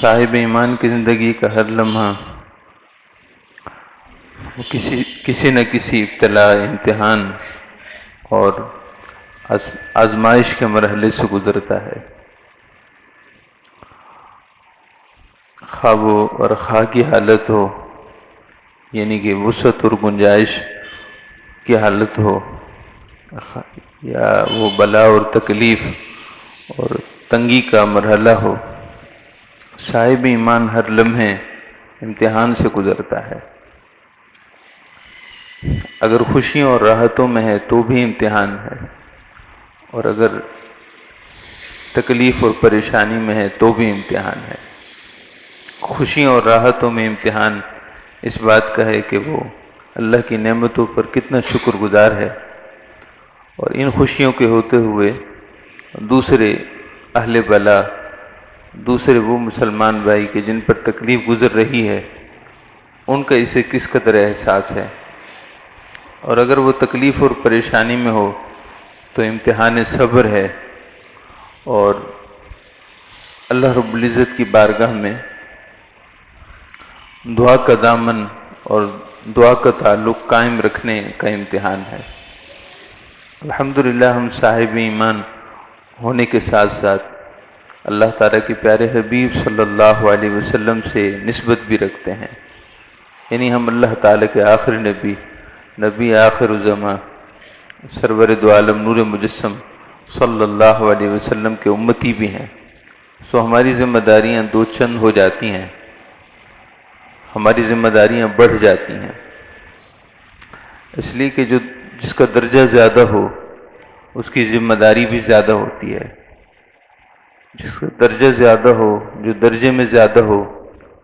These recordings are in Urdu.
صاحب ایمان کی زندگی کا ہر لمحہ وہ کسی نہ کسی ابتلا، امتحان اور آزمائش کے مرحلے سے گزرتا ہے، خواہ وہ رخا کی حالت ہو، یعنی کہ وسعت اور گنجائش کی حالت ہو، یا وہ بلا اور تکلیف اور تنگی کا مرحلہ ہو۔ صاحب ایمان ہر لمحے امتحان سے گزرتا ہے۔ اگر خوشیوں اور راحتوں میں ہے تو بھی امتحان ہے، اور اگر تکلیف اور پریشانی میں ہے تو بھی امتحان ہے۔ خوشیوں اور راحتوں میں امتحان اس بات کا ہے کہ وہ اللہ کی نعمتوں پر کتنا شکر گزار ہے، اور ان خوشیوں کے ہوتے ہوئے دوسرے اہل بلا، دوسرے وہ مسلمان بھائی کہ جن پر تکلیف گزر رہی ہے، ان کا اسے کس قدر احساس ہے۔ اور اگر وہ تکلیف اور پریشانی میں ہو تو امتحان صبر ہے، اور اللہ رب العزت کی بارگاہ میں دعا کا دامن اور دعا کا تعلق قائم رکھنے کا امتحان ہے۔ الحمدللہ ہم صاحب ایمان ہونے کے ساتھ ساتھ اللہ تعالیٰ کے پیارے حبیب صلی اللہ علیہ وسلم سے نسبت بھی رکھتے ہیں، یعنی ہم اللہ تعالیٰ کے آخری نبی آخر الزماں سرور دو عالم نور مجسم صلی اللہ علیہ وسلم کے امتی بھی ہیں۔ سو ہماری ذمہ داریاں دو چند ہو جاتی ہیں، ہماری ذمہ داریاں بڑھ جاتی ہیں، اس لیے کہ جس کا درجہ زیادہ ہو اس کی ذمہ داری بھی زیادہ ہوتی ہے، جس کا درجہ زیادہ ہو، جو درجے میں زیادہ ہو،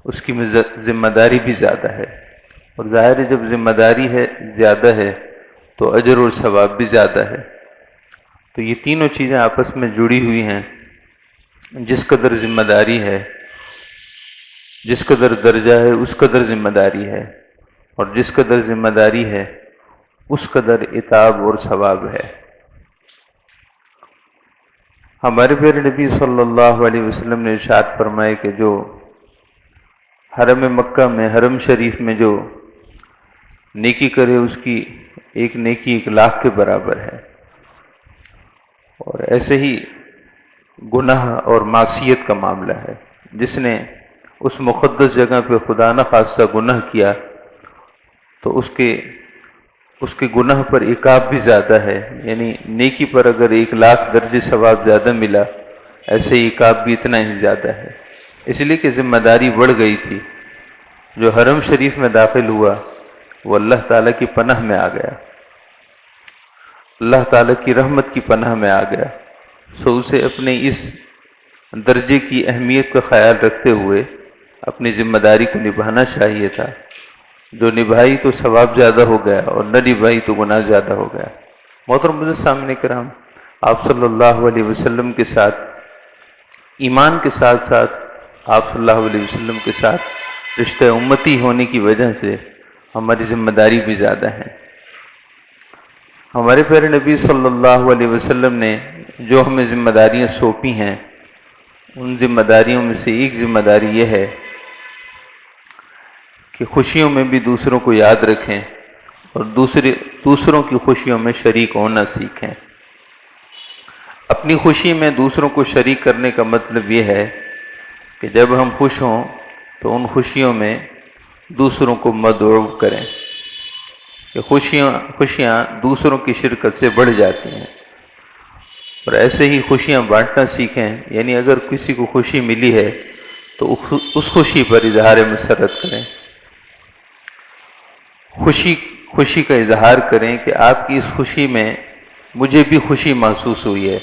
اس کی ذمہ داری بھی زیادہ ہے۔ اور ظاہر ہے جب ذمہ داری ہے زیادہ ہے تو اجر اور ثواب بھی زیادہ ہے۔ تو یہ تینوں چیزیں آپس میں جڑی ہوئی ہیں، جس قدر ذمہ داری ہے، جس قدر درجہ ہے اس قدر ذمہ داری ہے، اور جس قدر ذمہ داری ہے اس قدر عتاب اور ثواب ہے۔ ہمارے پیارے نبی صلی اللہ علیہ وسلم نے ارشاد فرمائے کہ جو حرم مکہ میں، حرم شریف میں جو نیکی کرے اس کی ایک نیکی 1,00,000 کے برابر ہے، اور ایسے ہی گناہ اور معصیت کا معاملہ ہے، جس نے اس مقدس جگہ پہ خدا نہ خواستہ گناہ کیا تو اس کے گناہ پر عقاب بھی زیادہ ہے، یعنی نیکی پر اگر 1,00,000 درجے ثواب زیادہ ملا، ایسے ہی عقاب بھی اتنا ہی زیادہ ہے۔ اس لیے کہ ذمہ داری بڑھ گئی تھی۔ جو حرم شریف میں داخل ہوا وہ اللہ تعالیٰ کی پناہ میں آ گیا، اللہ تعالیٰ کی رحمت کی پناہ میں آ گیا، سو اسے اپنے اس درجے کی اہمیت کا خیال رکھتے ہوئے اپنی ذمہ داری کو نبھانا چاہیے تھا۔ جو نبھائی تو ثواب زیادہ ہو گیا، اور نہ نبھائی تو گناہ زیادہ ہو گیا۔ محترم معزز سامعین کرام، آپ صلی اللہ علیہ وسلم کے ساتھ ایمان کے ساتھ ساتھ آپ صلی اللہ علیہ وسلم کے ساتھ رشتہ امتی ہونے کی وجہ سے ہماری ذمہ داری بھی زیادہ ہے۔ ہمارے پیارے نبی صلی اللہ علیہ وسلم نے جو ہمیں ذمہ داریاں سونپی ہیں، ان ذمہ داریوں میں سے ایک ذمہ داری یہ ہے کہ خوشیوں میں بھی دوسروں کو یاد رکھیں، اور دوسروں کی خوشیوں میں شریک ہونا سیکھیں۔ اپنی خوشی میں دوسروں کو شریک کرنے کا مطلب یہ ہے کہ جب ہم خوش ہوں تو ان خوشیوں میں دوسروں کو مدعو کریں، کہ خوشیاں دوسروں کی شرکت سے بڑھ جاتی ہیں، اور ایسے ہی خوشیاں بانٹنا سیکھیں، یعنی اگر کسی کو خوشی ملی ہے تو اس خوشی پر اظہار مسرت کریں، خوشی کا اظہار کریں کہ آپ کی اس خوشی میں مجھے بھی خوشی محسوس ہوئی ہے،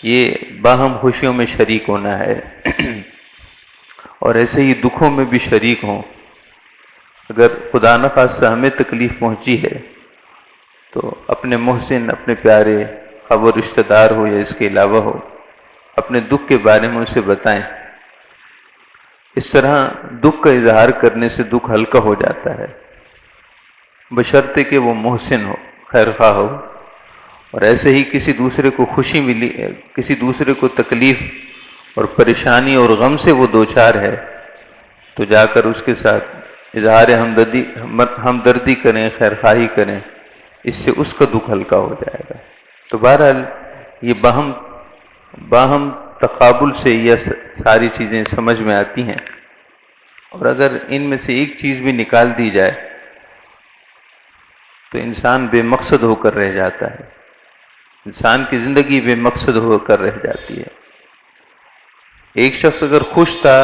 یہ باہم خوشیوں میں شریک ہونا ہے۔ اور ایسے ہی دکھوں میں بھی شریک ہوں۔ اگر خدا نہ خواستہ ہمیں تکلیف پہنچی ہے تو اپنے محسن، اپنے پیارے، خواہ وہ رشتہ دار ہو یا اس کے علاوہ ہو، اپنے دکھ کے بارے میں اسے بتائیں۔ اس طرح دکھ کا اظہار کرنے سے دکھ ہلکا ہو جاتا ہے، بشرطے کہ وہ محسن ہو، خیر خواہ ہو۔ اور ایسے ہی کسی دوسرے کو خوشی ملی، کسی دوسرے کو تکلیف اور پریشانی اور غم سے وہ دوچار ہے تو جا کر اس کے ساتھ اظہار ہمدردی کریں، خیرخواہی کریں، اس سے اس کا دکھ ہلکا ہو جائے گا۔ تو بہرحال یہ باہم تقابل سے یہ ساری چیزیں سمجھ میں آتی ہیں، اور اگر ان میں سے ایک چیز بھی نکال دی جائے تو انسان بے مقصد ہو کر رہ جاتا ہے، انسان کی زندگی بے مقصد ہو کر رہ جاتی ہے۔ ایک شخص اگر خوش تھا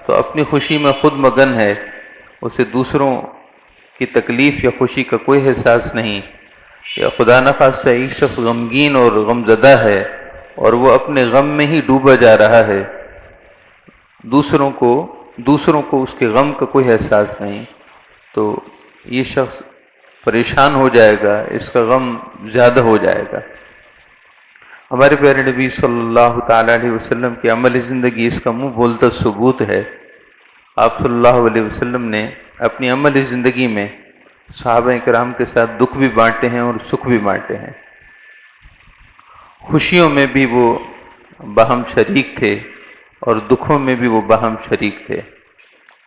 تو اپنی خوشی میں خود مگن ہے، اسے دوسروں کی تکلیف یا خوشی کا کوئی احساس نہیں، یا خدا نخواستہ ایک شخص غمگین اور غمزدہ ہے اور وہ اپنے غم میں ہی ڈوبا جا رہا ہے، دوسروں کو اس کے غم کا کوئی احساس نہیں، تو یہ شخص پریشان ہو جائے گا، اس کا غم زیادہ ہو جائے گا۔ ہمارے پیارے نبی صلی اللہ تعالیٰ علیہ وسلم کی عملی زندگی اس کا منہ بولتا ثبوت ہے۔ آپ صلی اللہ علیہ وسلم نے اپنی عملی زندگی میں صحابہ کرام کے ساتھ دکھ بھی بانٹے ہیں اور سکھ بھی بانٹے ہیں۔ خوشیوں میں بھی وہ باہم شریک تھے اور دکھوں میں بھی وہ باہم شریک تھے۔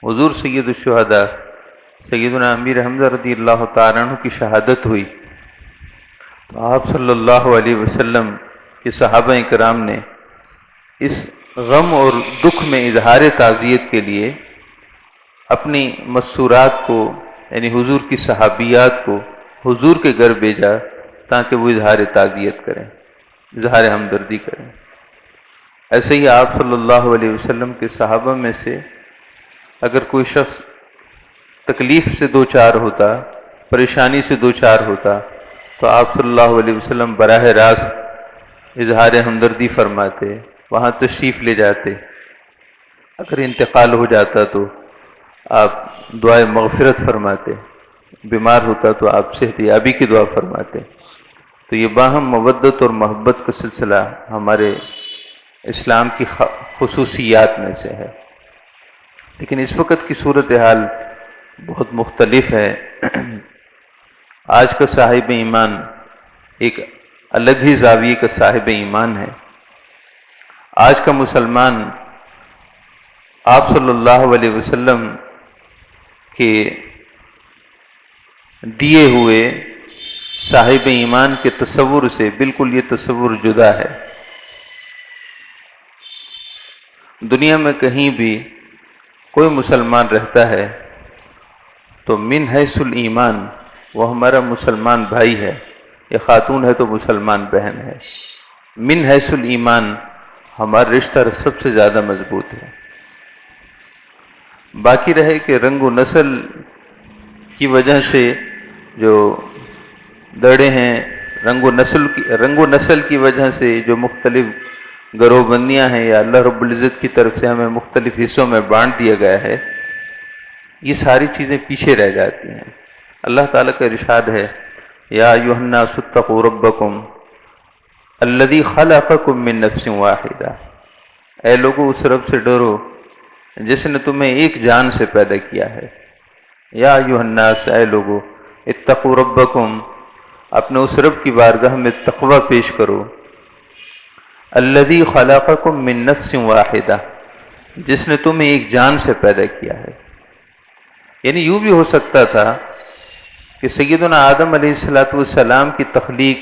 حضور سید الشہداء سیدنا امیر حمزہ رضی اللہ تعالیٰ عنہ کی شہادت ہوئی تو آپ صلی اللہ علیہ وسلم کے صحابہ کرام نے اس غم اور دکھ میں اظہار تعزیت کے لیے اپنی مسورات کو، یعنی حضور کی صحابیات کو حضور کے گھر بھیجا تاکہ وہ اظہار تعزیت کریں، اظہار ہمدردی کریں۔ ایسے ہی آپ صلی اللہ علیہ وسلم کے صحابہ میں سے اگر کوئی شخص تکلیف سے دوچار ہوتا، پریشانی سے دوچار ہوتا تو آپ صلی اللہ علیہ وسلم براہ راست اظہار ہمدردی فرماتے، وہاں تشریف لے جاتے۔ اگر انتقال ہو جاتا تو آپ دعائے مغفرت فرماتے، بیمار ہوتا تو آپ صحت یابی کی دعا فرماتے۔ تو یہ باہم مودت اور محبت کا سلسلہ ہمارے اسلام کی خصوصیات میں سے ہے، لیکن اس وقت کی صورتحال بہت مختلف ہے۔ آج کا صاحب ایمان ایک الگ ہی زاویے کا صاحب ایمان ہے۔ آج کا مسلمان آپ صلی اللہ علیہ وسلم کے دیے ہوئے صاحب ایمان کے تصور سے بالکل یہ تصور جدا ہے۔ دنیا میں کہیں بھی کوئی مسلمان رہتا ہے تو من حیث الایمان وہ ہمارا مسلمان بھائی ہے، یا خاتون ہے تو مسلمان بہن ہے۔ من حیث الایمان ہمارا رشتہ سب سے زیادہ مضبوط ہے۔ باقی رہے کہ رنگ و نسل کی وجہ سے جو دڑے ہیں، رنگ و نسل کی وجہ سے جو مختلف گروہ بندیاں ہیں، یا اللہ رب العزت کی طرف سے ہمیں مختلف حصوں میں بانٹ دیا گیا ہے، یہ ساری چیزیں پیچھے رہ جاتی ہیں۔ اللہ تعالیٰ کا ارشاد ہے، یا ایھا الناس اتقوا ربکم الذی خلقکم من نفس واحدہ، اے لوگو اس رب سے ڈرو جس نے تمہیں ایک جان سے پیدا کیا ہے۔ یا ایھا الناس، اے لوگو، اتقوا ربکم، اپنے اس رب کی بارگاہ میں تقوی پیش کرو، الذی خلقکم من نفس واحدہ، جس نے تمہیں ایک جان سے پیدا کیا ہے۔ یعنی یوں بھی ہو سکتا تھا کہ سیدنا آدم علیہ السلام کی تخلیق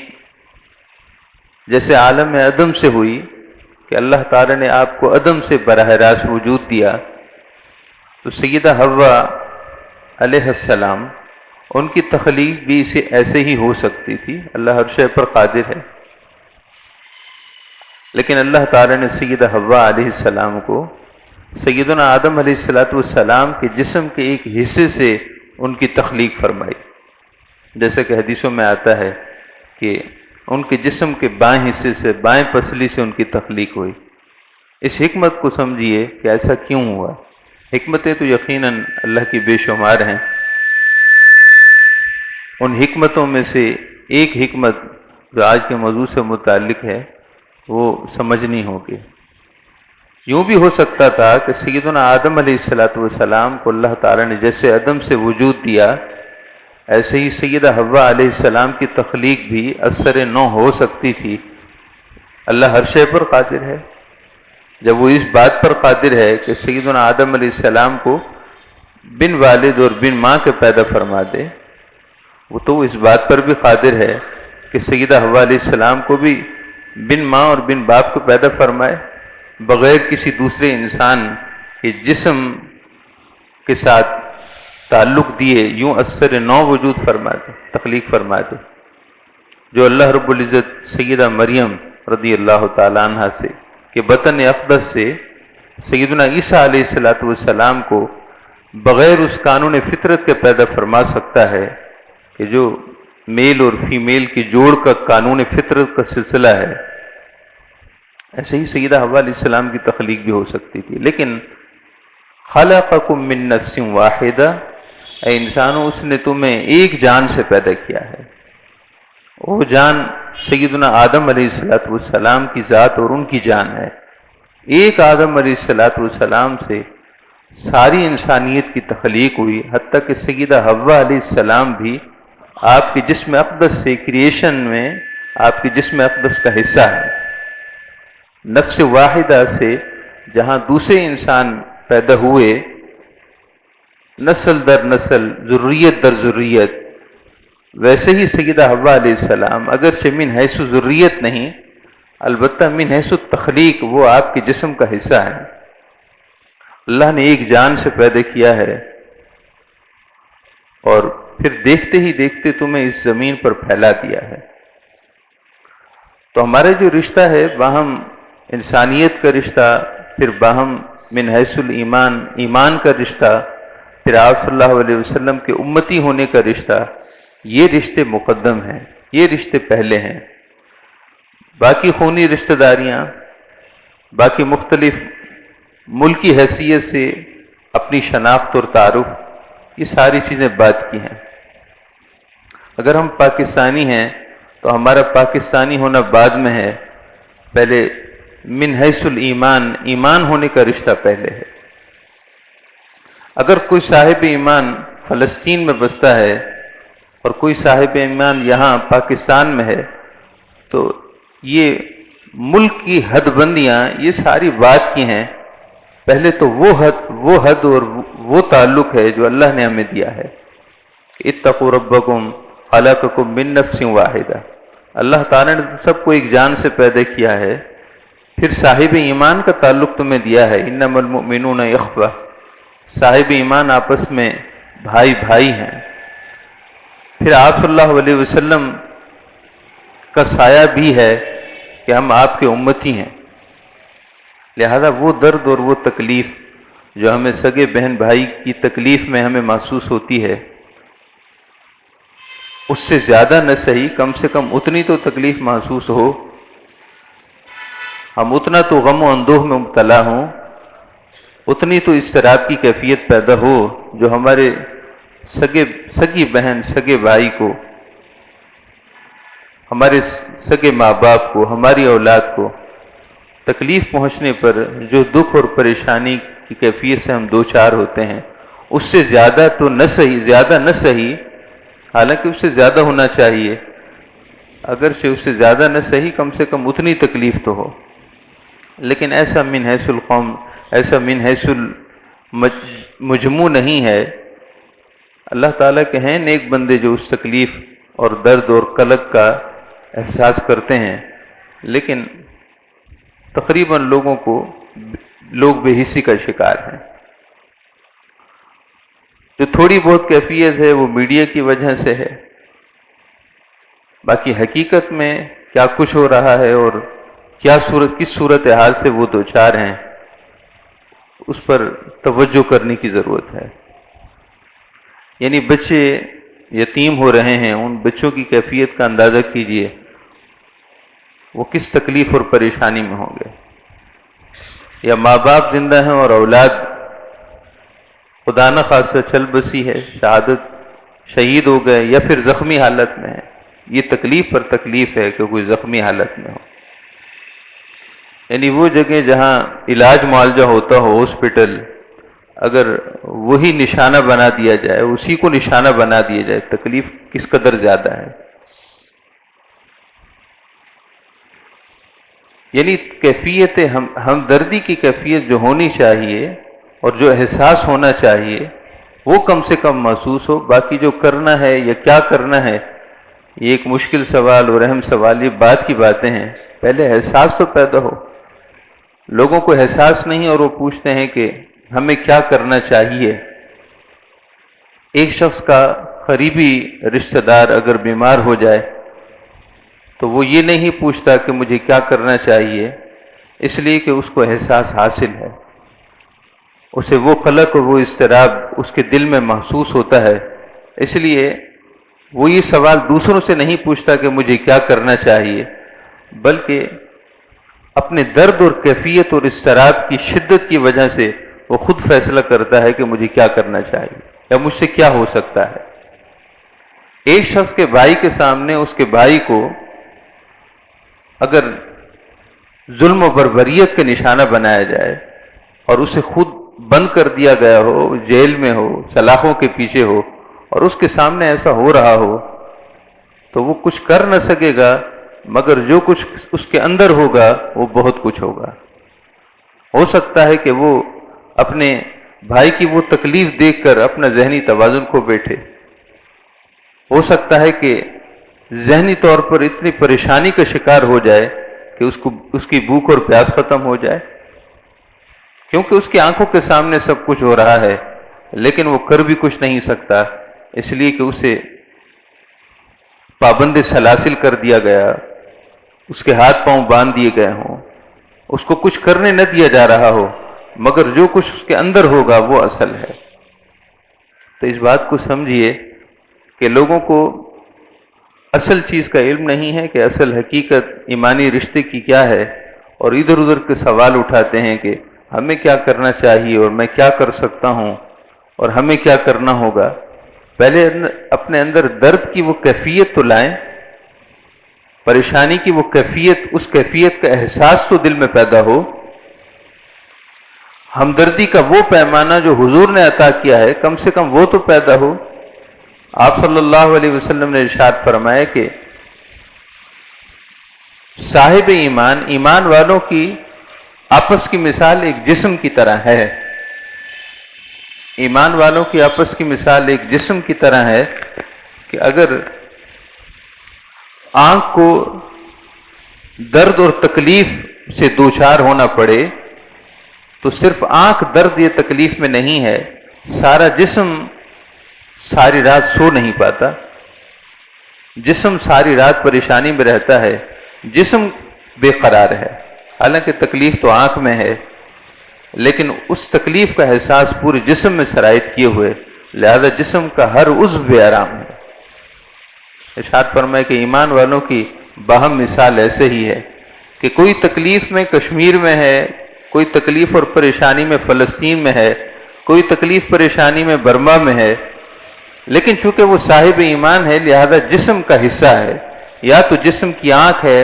جیسے عالم عدم سے ہوئی کہ اللہ تعالی نے آپ کو عدم سے براہ راست وجود دیا، تو سیدہ حوا علیہ السلام ان کی تخلیق بھی اسے ایسے ہی ہو سکتی تھی۔ اللہ ہر شے پر قادر ہے، لیکن اللہ تعالی نے سیدہ حوا علیہ السلام کو سیدنا آدم علیہ السلام کے جسم کے ایک حصے سے ان کی تخلیق فرمائی، جیسے کہ حدیثوں میں آتا ہے کہ ان کے جسم کے بائیں حصے سے، بائیں پسلی سے ان کی تخلیق ہوئی۔ اس حکمت کو سمجھیے کہ ایسا کیوں ہوا۔ حکمتیں تو یقیناً اللہ کی بے شمار ہیں، ان حکمتوں میں سے ایک حکمت جو آج کے موضوع سے متعلق ہے وہ سمجھنی ہوگی۔ یوں بھی ہو سکتا تھا کہ سیدنا آدم علیہ السلام کو اللہ تعالی نے جیسے عدم سے وجود دیا، ایسے ہی سیدہ حوا علیہ السلام کی تخلیق بھی اثر نو ہو سکتی تھی۔ اللہ ہر شے پر قادر ہے، جب وہ اس بات پر قادر ہے کہ سیدنا آدم علیہ السلام کو بن والد اور بن ماں کے پیدا فرما دے، وہ تو اس بات پر بھی قادر ہے کہ سیدہ حوا علیہ السلام کو بھی بن ماں اور بن باپ کو پیدا فرمائے، بغیر کسی دوسرے انسان کے جسم کے ساتھ تعلق دیے یوں اثر نو وجود فرما دے، تخلیق فرما دے، جو اللہ رب العزت سیدہ مریم رضی اللہ تعالیٰ عنہ سے کہ بطن اقدس سے سیدنا عیسیٰ علیہ السلام کو بغیر اس قانون فطرت کے پیدا فرما سکتا ہے کہ جو میل اور فیمیل کی جوڑ کا قانون فطرت کا سلسلہ ہے، ایسے ہی سیدہ حوا علیہ السلام کی تخلیق بھی ہو سکتی تھی۔ لیکن خلقکم من نفس واحدہ، اے انسانوں، اس نے تمہیں ایک جان سے پیدا کیا ہے، وہ جان سیدنا آدم علیہ السلام کی ذات اور ان کی جان ہے۔ ایک آدم علیہ السلام سے ساری انسانیت کی تخلیق ہوئی، حتیٰ کہ سیدہ حوا علیہ السلام بھی آپ کے جسم اقدس سے کریشن میں آپ کے جسم اقدس کا حصہ ہے۔ نفس واحدہ سے جہاں دوسرے انسان پیدا ہوئے، نسل در نسل، ذریت در ذریت، ویسے ہی سیدہ حوا علیہ السلام اگرچہ من حیث ذریت نہیں، البتہ من حیث تخلیق وہ آپ کے جسم کا حصہ ہے۔ اللہ نے ایک جان سے پیدا کیا ہے اور پھر دیکھتے ہی دیکھتے تمہیں اس زمین پر پھیلا دیا ہے۔ تو ہمارا جو رشتہ ہے باہم انسانیت کا رشتہ، پھر باہم من حیث الایمان، ایمان کا رشتہ، پھر آپ صلی اللہ علیہ وسلم کے امتی ہونے کا رشتہ، یہ رشتے مقدم ہیں، یہ رشتے پہلے ہیں۔ باقی خونی رشتہ داریاں، باقی مختلف ملکی حیثیت سے اپنی شناخت اور تعارف، یہ ساری چیزیں بعد کی ہیں۔ اگر ہم پاکستانی ہیں تو ہمارا پاکستانی ہونا بعد میں ہے، پہلے من حیث الایمان، ایمان ہونے کا رشتہ پہلے ہے۔ اگر کوئی صاحب ایمان فلسطین میں بستا ہے اور کوئی صاحب ایمان یہاں پاکستان میں ہے، تو یہ ملک کی حد بندیاں یہ ساری بات کی ہیں۔ پہلے تو وہ حد اور وہ تعلق ہے جو اللہ نے ہمیں دیا ہے۔ اتقوا ربکم خلقکم من نفس واحدہ، اللہ تعالیٰ نے سب کو ایک جان سے پیدا کیا ہے، پھر صاحب ایمان کا تعلق تمہیں دیا ہے۔ انما المؤمنون اخوہ، صاحب ایمان آپس میں بھائی بھائی ہیں۔ پھر آپ صلی اللہ علیہ وسلم کا سایہ بھی ہے کہ ہم آپ کے امتی ہیں، لہذا وہ درد اور وہ تکلیف جو ہمیں سگے بہن بھائی کی تکلیف میں ہمیں محسوس ہوتی ہے، اس سے زیادہ نہ صحیح، کم سے کم اتنی تو تکلیف محسوس ہو، ہم اتنا تو غم و اندوہ میں مبتلا ہوں، اتنی تو اضطراب کی کیفیت پیدا ہو جو ہمارے سگی بہن، سگے بھائی کو، ہمارے سگے ماں باپ کو، ہماری اولاد کو تکلیف پہنچنے پر جو دکھ اور پریشانی کی کیفیت سے ہم دوچار ہوتے ہیں، اس سے زیادہ تو نہ صحیح، زیادہ نہ صحیح، حالانکہ اس سے زیادہ ہونا چاہیے، اگرچہ اس سے زیادہ نہ صحیح، کم سے کم اتنی تکلیف تو ہو۔ لیکن ایسا من حیث القوم، ایسا من حیث المجموع نہیں ہے۔ اللہ تعالیٰ کے ہیں نیک بندے جو اس تکلیف اور درد اور قلق کا احساس کرتے ہیں، لیکن تقریباً لوگ بے حسی کا شکار ہیں۔ جو تھوڑی بہت کیفیت ہے وہ میڈیا کی وجہ سے ہے، باقی حقیقت میں کیا کچھ ہو رہا ہے اور کس صورتحال سے وہ دوچار ہیں، اس پر توجہ کرنے کی ضرورت ہے۔ یعنی بچے یتیم ہو رہے ہیں، ان بچوں کی کیفیت کا اندازہ کیجئے، وہ کس تکلیف اور پریشانی میں ہوں گے۔ یا ماں باپ زندہ ہیں اور اولاد خدا نہ خاصہ چل بسی ہے، شہید ہو گئے یا پھر زخمی حالت میں ہے، یہ تکلیف پر تکلیف ہے کہ کوئی زخمی حالت میں ہو۔ یعنی وہ جگہ جہاں علاج معالجہ ہوتا ہو، ہاسپٹل، اگر وہی نشانہ بنا دیا جائے، اسی کو نشانہ بنا دیا جائے، تکلیف کس قدر زیادہ ہے۔ یعنی کیفیت ہمدردی کی کیفیت جو ہونی چاہیے اور جو احساس ہونا چاہیے وہ کم سے کم محسوس ہو. باقی جو کرنا ہے یا کیا کرنا ہے یہ ایک مشکل سوال اور اہم سوال، یہ بعد کی باتیں ہیں. پہلے احساس تو پیدا ہو. لوگوں کو احساس نہیں اور وہ پوچھتے ہیں کہ ہمیں کیا کرنا چاہیے. ایک شخص کا قریبی رشتہ دار اگر بیمار ہو جائے تو وہ یہ نہیں پوچھتا کہ مجھے کیا کرنا چاہیے، اس لیے کہ اس کو احساس حاصل ہے، اسے وہ قلق اور وہ اضطراب اس کے دل میں محسوس ہوتا ہے. اس لیے وہ یہ سوال دوسروں سے نہیں پوچھتا کہ مجھے کیا کرنا چاہیے، بلکہ اپنے درد اور کیفیت اور اضطراب کی شدت کی وجہ سے وہ خود فیصلہ کرتا ہے کہ مجھے کیا کرنا چاہیے یا مجھ سے کیا ہو سکتا ہے. ایک شخص کے بھائی کے سامنے اس کے بھائی کو اگر ظلم و بربریت کا نشانہ بنایا جائے اور اسے خود بند کر دیا گیا ہو، جیل میں ہو، سلاخوں کے پیچھے ہو، اور اس کے سامنے ایسا ہو رہا ہو تو وہ کچھ کر نہ سکے گا، مگر جو کچھ اس کے اندر ہوگا وہ بہت کچھ ہوگا. ہو سکتا ہے کہ وہ اپنے بھائی کی وہ تکلیف دیکھ کر اپنا ذہنی توازن کھو بیٹھے. ہو سکتا ہے کہ ذہنی طور پر اتنی پریشانی کا شکار ہو جائے کہ اس کی بھوک اور پیاس ختم ہو جائے، کیونکہ اس کی آنکھوں کے سامنے سب کچھ ہو رہا ہے لیکن وہ کر بھی کچھ نہیں سکتا، اس لیے کہ اسے پابند سلاسل کر دیا گیا، اس کے ہاتھ پاؤں باندھ دیے گئے ہوں، اس کو کچھ کرنے نہ دیا جا رہا ہو، مگر جو کچھ اس کے اندر ہوگا وہ اصل ہے. تو اس بات کو سمجھیے کہ لوگوں کو اصل چیز کا علم نہیں ہے کہ اصل حقیقت ایمانی رشتے کی کیا ہے، اور ادھر ادھر کے سوال اٹھاتے ہیں کہ ہمیں کیا کرنا چاہیے اور میں کیا کر سکتا ہوں اور ہمیں کیا کرنا ہوگا. پہلے اپنے اندر درد کی وہ کیفیت تو لائیں، پریشانی کی وہ کیفیت، اس کیفیت کا احساس تو دل میں پیدا ہو. ہمدردی کا وہ پیمانہ جو حضور نے عطا کیا ہے کم سے کم وہ تو پیدا ہو. آپ صلی اللہ علیہ وسلم نے ارشاد فرمایا کہ صاحب ایمان، ایمان والوں کی آپس کی مثال ایک جسم کی طرح ہے. ایمان والوں کی آپس کی مثال ایک جسم کی طرح ہے کہ اگر آنکھ کو درد اور تکلیف سے دوچار ہونا پڑے تو صرف آنکھ درد یا تکلیف میں نہیں ہے، سارا جسم ساری رات سو نہیں پاتا، جسم ساری رات پریشانی میں رہتا ہے، جسم بے قرار ہے. حالانکہ تکلیف تو آنکھ میں ہے لیکن اس تکلیف کا احساس پورے جسم میں سرایت کیے ہوئے، لہذا جسم کا ہر عضو بے آرام ہے. ارشاد فرمائے کہ ایمان والوں کی باہم مثال ایسے ہی ہے کہ کوئی تکلیف میں کشمیر میں ہے، کوئی تکلیف اور پریشانی میں فلسطین میں ہے، کوئی تکلیف پریشانی میں برما میں ہے، لیکن چونکہ وہ صاحب ایمان ہے لہذا جسم کا حصہ ہے، یا تو جسم کی آنکھ ہے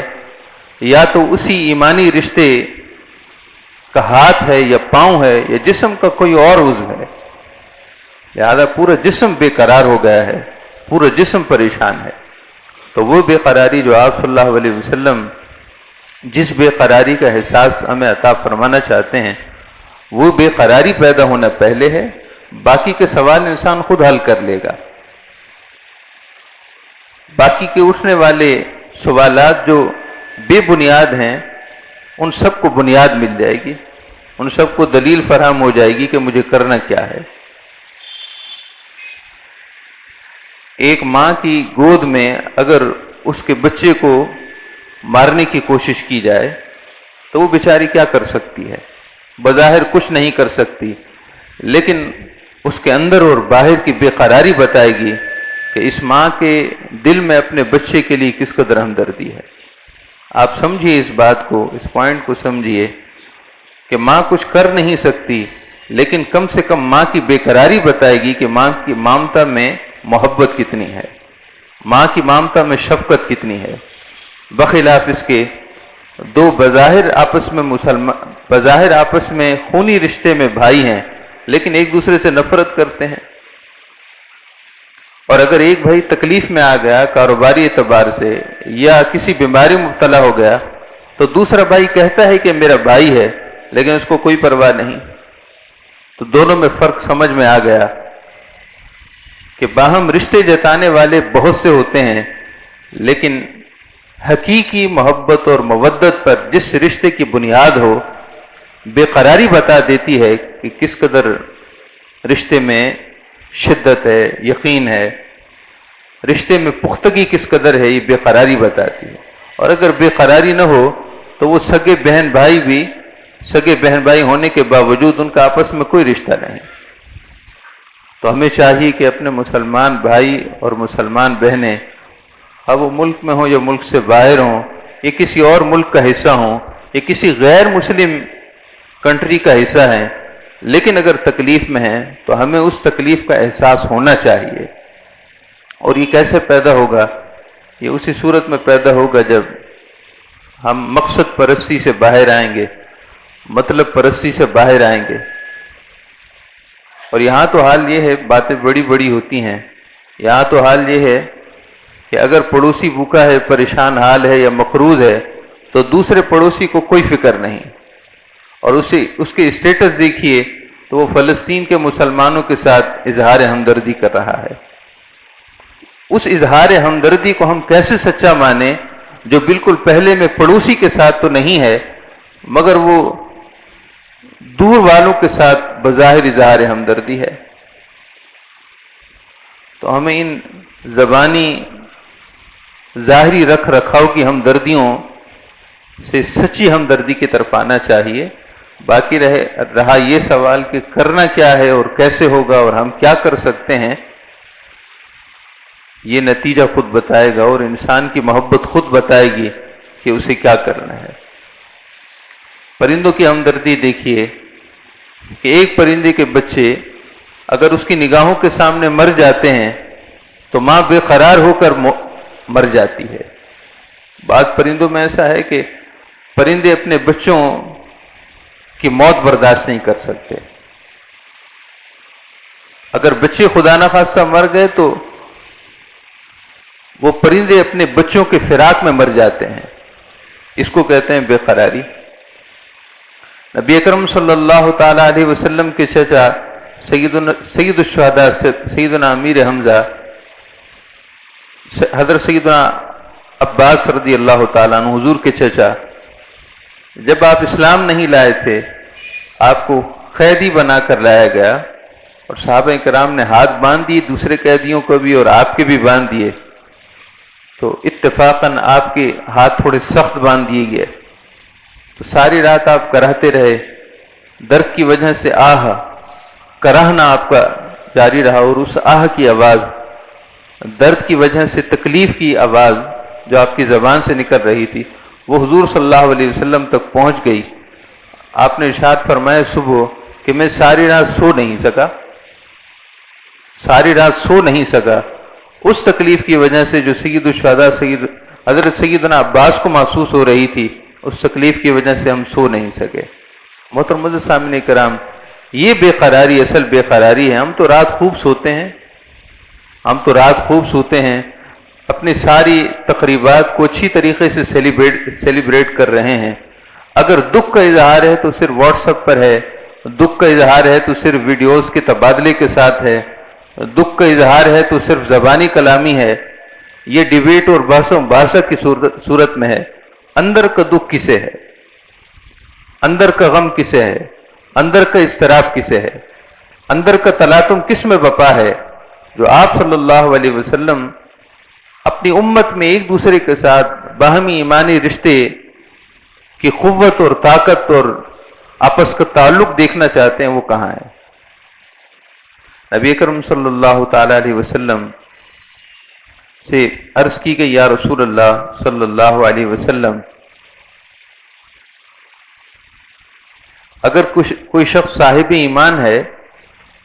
یا تو اسی ایمانی رشتے کا ہاتھ ہے یا پاؤں ہے یا جسم کا کوئی اور عضو ہے، لہذا پورا جسم بے قرار ہو گیا ہے، پورا جسم پریشان ہے. تو وہ بے قراری جو آپ صلی اللہ علیہ وسلم جس بے قراری کا احساس ہمیں عطا فرمانا چاہتے ہیں وہ بے قراری پیدا ہونا پہلے ہے، باقی کے سوال انسان خود حل کر لے گا. باقی کے اٹھنے والے سوالات جو بے بنیاد ہیں ان سب کو بنیاد مل جائے گی، ان سب کو دلیل فراہم ہو جائے گی کہ مجھے کرنا کیا ہے. ایک ماں کی گود میں اگر اس کے بچے کو مارنے کی کوشش کی جائے تو وہ بیچاری کیا کر سکتی ہے؟ بظاہر کچھ نہیں کر سکتی، لیکن اس کے اندر اور باہر کی بے قراری بتائے گی کہ اس ماں کے دل میں اپنے بچے کے لیے کس قدر ہمدردی ہے. آپ سمجھیے اس بات کو، اس پوائنٹ کو سمجھیے کہ ماں کچھ کر نہیں سکتی لیکن کم سے کم ماں کی بے قراری بتائے گی کہ ماں کی ممتا میں محبت کتنی ہے، ماں کی ممتا میں شفقت کتنی ہے، بخلاف اس کے دو بظاہر آپس میں خونی رشتے میں بھائی ہیں لیکن ایک دوسرے سے نفرت کرتے ہیں. اور اگر ایک بھائی تکلیف میں آ گیا کاروباری اعتبار سے یا کسی بیماری مبتلا ہو گیا تو دوسرا بھائی کہتا ہے کہ میرا بھائی ہے، لیکن اس کو کوئی پرواہ نہیں۔ تو دونوں میں فرق سمجھ میں آ گیا کہ باہم رشتے جتانے والے بہت سے ہوتے ہیں، لیکن حقیقی محبت اور مودت پر جس رشتے کی بنیاد ہو، بے قراری بتا دیتی ہے کہ کس قدر رشتے میں شدت ہے، یقین ہے، رشتے میں پختگی کس قدر ہے، یہ بے قراری بتاتی ہے۔ اور اگر بے قراری نہ ہو تو وہ سگے بہن بھائی بھی سگے بہن بھائی ہونے کے باوجود ان کا آپس میں کوئی رشتہ نہیں۔ تو ہمیں چاہیے کہ اپنے مسلمان بھائی اور مسلمان بہنیں، اب وہ ملک میں ہوں یا ملک سے باہر ہوں، یا کسی اور ملک کا حصہ ہوں، یا کسی غیر مسلم کنٹری کا حصہ ہیں، لیکن اگر تکلیف میں ہیں تو ہمیں اس تکلیف کا احساس ہونا چاہیے۔ اور یہ کیسے پیدا ہوگا؟ یہ اسی صورت میں پیدا ہوگا جب ہم مقصد پرستی سے باہر آئیں گے، مطلب پرستی سے باہر آئیں گے۔ اور یہاں تو حال یہ ہے، باتیں بڑی بڑی ہوتی ہیں، یہاں تو حال یہ ہے کہ اگر پڑوسی بھوکا ہے، پریشان حال ہے یا مقروض ہے، تو دوسرے پڑوسی کو کوئی فکر نہیں، اور اس کے اسٹیٹس دیکھیے تو وہ فلسطین کے مسلمانوں کے ساتھ اظہار ہمدردی کر رہا ہے۔ اس اظہار ہمدردی کو ہم کیسے سچا مانیں جو بالکل پہلے میں پڑوسی کے ساتھ تو نہیں ہے، مگر وہ دور والوں کے ساتھ بظاہر اظہار ہمدردی ہے؟ تو ہمیں ان زبانی ظاہری رکھ رکھاؤ کی ہمدردیوں سے سچی ہمدردی کی طرف آنا چاہیے۔ باقی رہا یہ سوال کہ کرنا کیا ہے اور کیسے ہوگا اور ہم کیا کر سکتے ہیں، یہ نتیجہ خود بتائے گا، اور انسان کی محبت خود بتائے گی کہ اسے کیا کرنا ہے۔ پرندوں کی ہمدردی دیکھیے کہ ایک پرندے کے بچے اگر اس کی نگاہوں کے سامنے مر جاتے ہیں تو ماں بے قرار ہو کر مر جاتی ہے۔ بعض پرندوں میں ایسا ہے کہ پرندے اپنے بچوں کی موت برداشت نہیں کر سکتے، اگر بچے خدا نخواستہ مر گئے تو وہ پرندے اپنے بچوں کے فراق میں مر جاتے ہیں، اس کو کہتے ہیں بے قراری۔ نبی اکرم صلی اللہ تعالی علیہ وسلم کے چچا سید الشہداء سیدنا امیر حمزہ حضرت سیدنا عباس رضی اللہ تعالیٰ عنہ، حضور کے چچا، جب آپ اسلام نہیں لائے تھے، آپ کو قیدی بنا کر لایا گیا، اور صحابہ کرام نے ہاتھ باندھ دیے دوسرے قیدیوں کو بھی اور آپ کے بھی باندھ دیے، تو اتفاقاً آپ کے ہاتھ تھوڑے سخت باندھ دیے گئے، تو ساری رات آپ کراہتے رہے، درد کی وجہ سے کراہنا آپ کا جاری رہا، اور اس آہ کی آواز، درد کی وجہ سے تکلیف کی آواز جو آپ کی زبان سے نکل رہی تھی، وہ حضور صلی اللہ علیہ وسلم تک پہنچ گئی۔ آپ نے ارشاد فرمایا صبح کہ میں ساری رات سو نہیں سکا، اس تکلیف کی وجہ سے جو سید الشہداء حضرت سیدنا عباس کو محسوس ہو رہی تھی، اس تکلیف کی وجہ سے ہم سو نہیں سکے۔ محترم معزز سامعین کرام، یہ بے قراری اصل بے قراری ہے۔ ہم تو رات خوب سوتے ہیں، اپنی ساری تقریبات کو اچھی طریقے سے سیلیبریٹ کر رہے ہیں۔ اگر دکھ کا اظہار ہے تو صرف واٹس ایپ پر ہے، دکھ کا اظہار ہے تو صرف ویڈیوز کے تبادلے کے ساتھ ہے، دکھ کا اظہار ہے تو صرف زبانی کلامی ہے، یہ ڈیبیٹ اور بحث و مباحثہ کی صورت میں ہے۔ اندر کا دکھ کسے ہے؟ اندر کا غم کسے ہے؟ اندر کا اضطراب کسے ہے؟ اندر کا تلاطم کس میں بپا ہے؟ جو آپ صلی اللہ علیہ وسلم اپنی امت میں ایک دوسرے کے ساتھ باہمی ایمانی رشتے کی قوت اور طاقت اور آپس کا تعلق دیکھنا چاہتے ہیں، وہ کہاں ہے؟ نبی اکرم صلی اللہ تعالی علیہ وسلم سے عرض کی گئی، یا رسول اللہ صلی اللہ علیہ وسلم، اگر کوئی شخص صاحب ایمان ہے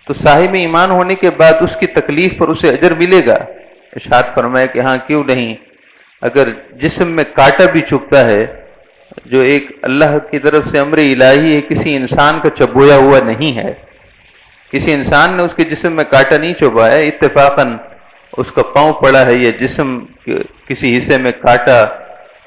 تو صاحب ایمان ہونے کے بعد اس کی تکلیف پر اسے اجر ملے گا؟ ارشاد فرمایا کہ ہاں، کیوں نہیں، اگر جسم میں کانٹا بھی چبھتا ہے، جو ایک اللہ کی طرف سے امر الہی ہے، کسی انسان کا چبویا ہوا نہیں ہے، کسی انسان نے اس کے جسم میں کانٹا نہیں چبھا ہے، اتفاقاً اس کا پاؤں پڑا ہے یا جسم کے کسی حصے میں کانٹا